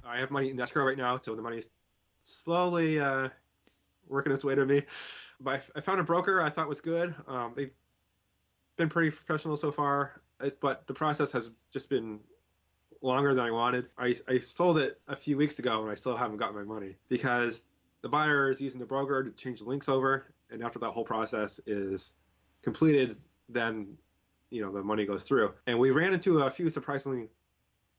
I have money in escrow right now, so the money's slowly working its way to me. But I found a broker I thought was good. They've been pretty professional so far, but the process has just been longer than I wanted. I sold it a few weeks ago and I still haven't gotten my money because the buyer is using the broker to change the links over, and after that whole process is completed, then the money goes through. And we ran into a few surprising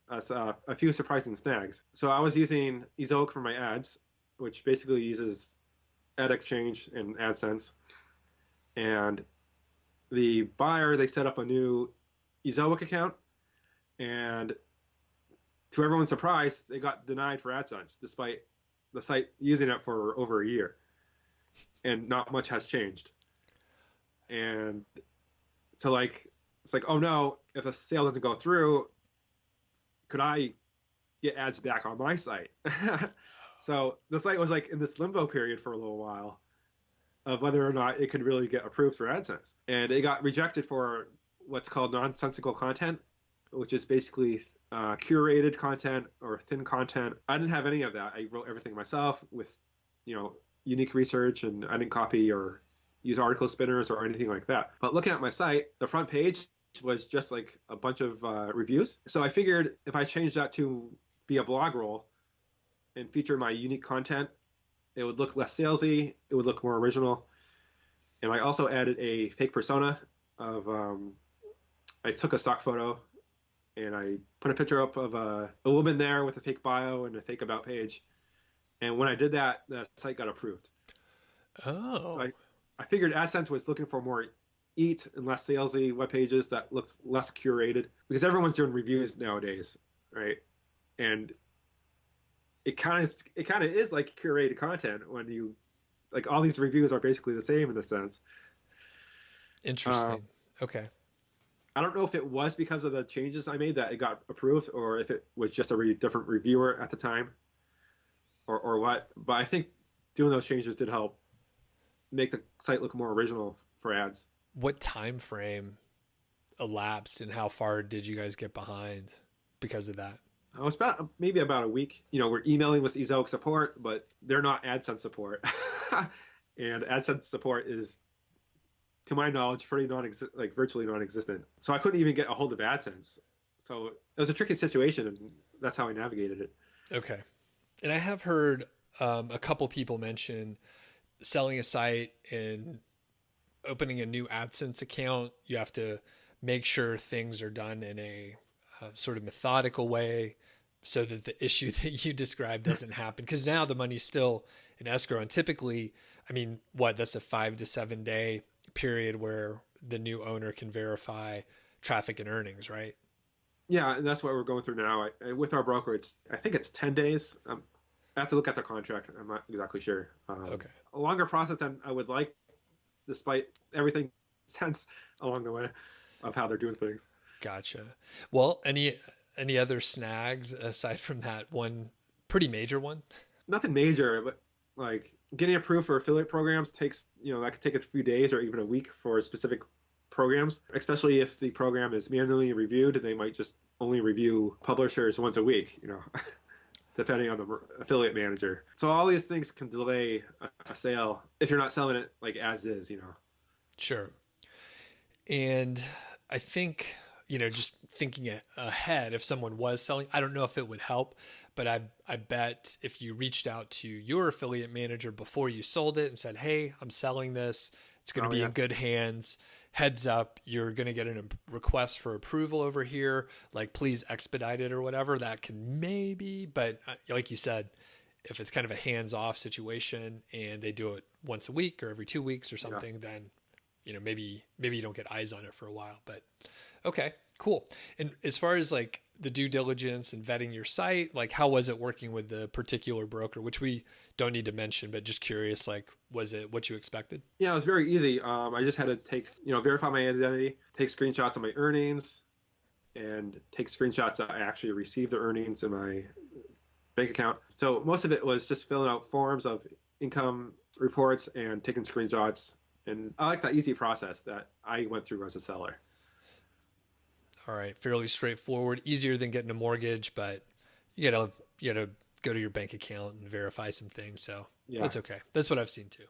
snags. So I was using Ezoic for my ads, which basically uses Ad Exchange and AdSense. And the buyer, they set up a new Ezoic account, and to everyone's surprise, they got denied for AdSense, despite the site using it for over a year, and not much has changed. And so, it's like, oh no, if a sale doesn't go through, could I get ads back on my site? So the site was like in this limbo period for a little while of whether or not it could really get approved for AdSense. And it got rejected for what's called nonsensical content, which is basically curated content or thin content. I didn't have any of that. I wrote everything myself with, unique research, and I didn't copy or use article spinners or anything like that. But looking at my site, the front page was just like a bunch of reviews. So I figured if I changed that to be a blog roll and feature my unique content, it would look less salesy, it would look more original. And I also added a fake persona of, I took a stock photo and I put a picture up of a woman there with a fake bio and a fake about page. And when I did that, the site got approved. Oh. So I figured AdSense was looking for more eat and less salesy web pages that looked less curated, because everyone's doing reviews nowadays, right? And it kind of is like curated content when you like all these reviews are basically the same in a sense. Interesting. Okay. I don't know if it was because of the changes I made that it got approved, or if it was just a different reviewer at the time, or what. But I think doing those changes did help make the site look more original for ads. What time frame elapsed and how far did you guys get behind because of that? I was maybe about a week. We're emailing with Ezoic support, but they're not AdSense support, and AdSense support is, to my knowledge, pretty virtually non-existent. So I couldn't even get a hold of AdSense. So it was a tricky situation, and that's how I navigated it. Okay. And I have heard a couple people mention selling a site and opening a new AdSense account. You have to make sure things are done in a sort of methodical way so that the issue that you described doesn't happen. Because now the money's still in escrow. And typically, that's a 5 to 7 day period where the new owner can verify traffic and earnings, right? Yeah, and that's what we're going through now. With our broker, I think it's 10 days. I have to look at the contract. I'm not exactly sure. Okay. A longer process than I would like, despite everything sense along the way of how they're doing things. Gotcha. Well, any other snags aside from that one pretty major one? Nothing major, but like getting approved for affiliate programs takes, that could take a few days or even a week for specific programs, especially if the program is manually reviewed. They might just only review publishers once a week, depending on the affiliate manager. So all these things can delay a sale if you're not selling it like as is, Sure. And I think, just thinking ahead, if someone was selling, I don't know if it would help, but I bet if you reached out to your affiliate manager before you sold it and said, hey, I'm selling this, it's going to be in good hands. Heads up, you're going to get a request for approval over here. Like, please expedite it or whatever. That can maybe, but like you said, if it's kind of a hands-off situation and they do it once a week or every 2 weeks or something, then, maybe you don't get eyes on it for a while. But okay, cool. And as far as like the due diligence and vetting your site, like how was it working with the particular broker, which we don't need to mention, but just curious, like, was it what you expected? Yeah, it was very easy. I just had to verify my identity, take screenshots of my earnings, and take screenshots that I actually received the earnings in my bank account. So most of it was just filling out forms of income reports and taking screenshots. And I like that easy process that I went through as a seller. All right. Fairly straightforward, easier than getting a mortgage, but you get you got to go to your bank account and verify some things. So Yeah. that's okay. That's what I've seen too.